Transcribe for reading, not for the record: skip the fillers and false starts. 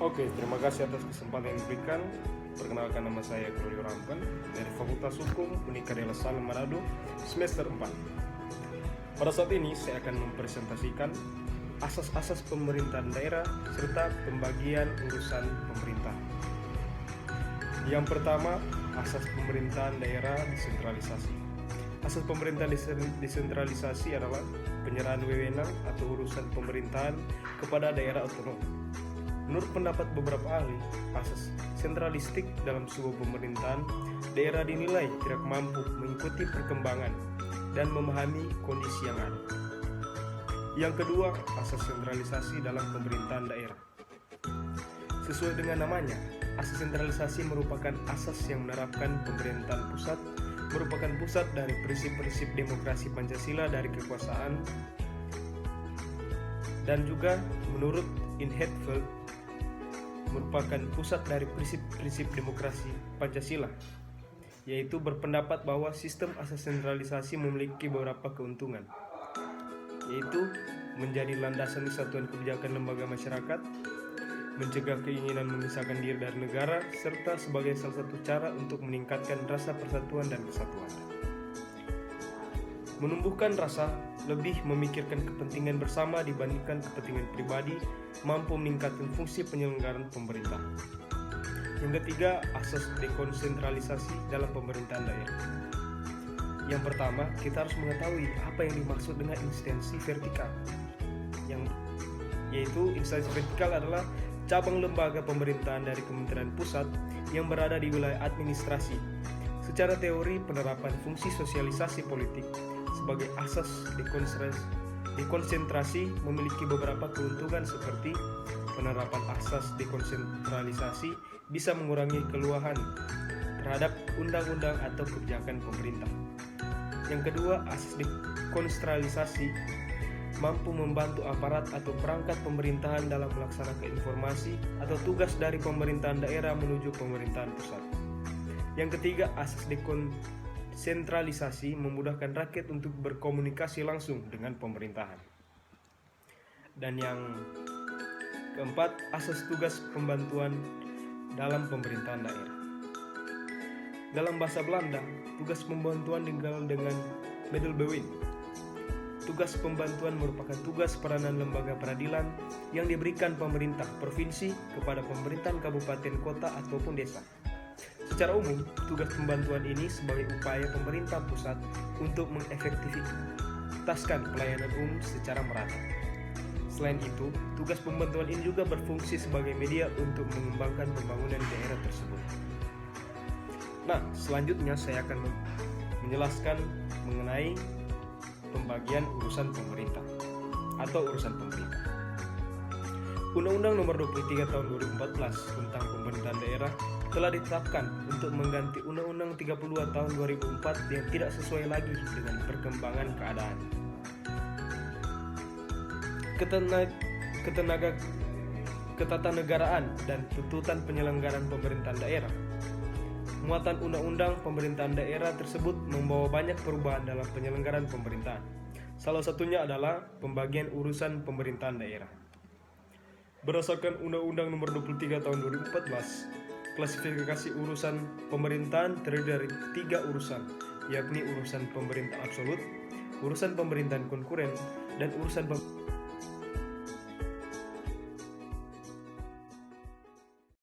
Oke, terima kasih atas kesempatan yang diberikan. Perkenalkan, nama saya Glorio Rampan dari Fakultas Hukum Unika Dela Salle Manado, semester 4. Pada saat ini saya akan mempresentasikan asas-asas pemerintahan daerah serta pembagian urusan pemerintah. Yang pertama, asas pemerintahan daerah desentralisasi. Asas pemerintahan desentralisasi adalah penyerahan wewenang atau urusan pemerintahan kepada daerah otonom. Menurut pendapat beberapa ahli, asas sentralistik dalam sebuah pemerintahan daerah dinilai tidak mampu mengikuti perkembangan dan memahami kondisi yang ada. Yang kedua, asas sentralisasi dalam pemerintahan daerah. Sesuai dengan namanya, asas sentralisasi merupakan asas yang menerapkan pemerintahan pusat, merupakan pusat dari prinsip-prinsip demokrasi Pancasila dari kekuasaan, dan juga menurut Inhetfeld merupakan pusat dari prinsip-prinsip demokrasi Pancasila, yaitu berpendapat bahwa sistem asas sentralisasi memiliki beberapa keuntungan, yaitu menjadi landasan kesatuan kebijakan lembaga masyarakat, mencegah keinginan memisahkan diri dari negara, serta sebagai salah satu cara untuk meningkatkan rasa persatuan dan kesatuan. Menumbuhkan rasa lebih memikirkan kepentingan bersama dibandingkan kepentingan pribadi, mampu meningkatkan fungsi penyelenggaraan pemerintah. Yang ketiga, asas dekonsentralisasi dalam pemerintahan daerah. Yang pertama, kita harus mengetahui apa yang dimaksud dengan instansi vertikal. Yaitu instansi vertikal adalah cabang lembaga pemerintahan dari Kementerian Pusat yang berada di wilayah administrasi. Secara teori, penerapan fungsi sosialisasi politik sebagai asas dekonsentrasi memiliki beberapa keuntungan seperti penerapan asas dekonsentralisasi bisa mengurangi keluhan terhadap undang-undang atau kebijakan pemerintah. Yang kedua, asas dekonsentralisasi mampu membantu aparat atau perangkat pemerintahan dalam melaksanakan informasi atau tugas dari pemerintahan daerah menuju pemerintahan pusat. Yang ketiga, asas dekonsentralisasi memudahkan rakyat untuk berkomunikasi langsung dengan pemerintahan. Dan yang keempat, asas tugas pembantuan dalam pemerintahan daerah. Dalam bahasa Belanda, tugas pembantuan dikenal dengan Middelbewin. Tugas pembantuan merupakan tugas peranan lembaga peradilan yang diberikan pemerintah provinsi kepada pemerintahan kabupaten, kota, ataupun desa. Secara umum, tugas pembantuan ini sebagai upaya pemerintah pusat untuk mengefektivitaskan pelayanan umum secara merata. Selain itu, tugas pembantuan ini juga berfungsi sebagai media untuk mengembangkan pembangunan daerah tersebut. Nah, selanjutnya saya akan menjelaskan mengenai pembagian urusan pemerintah atau urusan pemerintah. Undang-Undang Nomor 23 Tahun 2014 tentang Pemerintahan Daerah telah ditetapkan untuk mengganti Undang-Undang 32 Tahun 2004 yang tidak sesuai lagi dengan perkembangan keadaan. Ketatanegaraan dan tuntutan penyelenggaraan pemerintahan daerah. Muatan undang-undang pemerintahan daerah tersebut membawa banyak perubahan dalam penyelenggaraan pemerintahan. Salah satunya adalah pembagian urusan pemerintahan daerah. Berdasarkan Undang-Undang Nomor 23 Tahun 2014, klasifikasi urusan pemerintahan terdiri dari 3 urusan, yakni urusan pemerintah absolut, urusan pemerintahan konkuren, dan urusan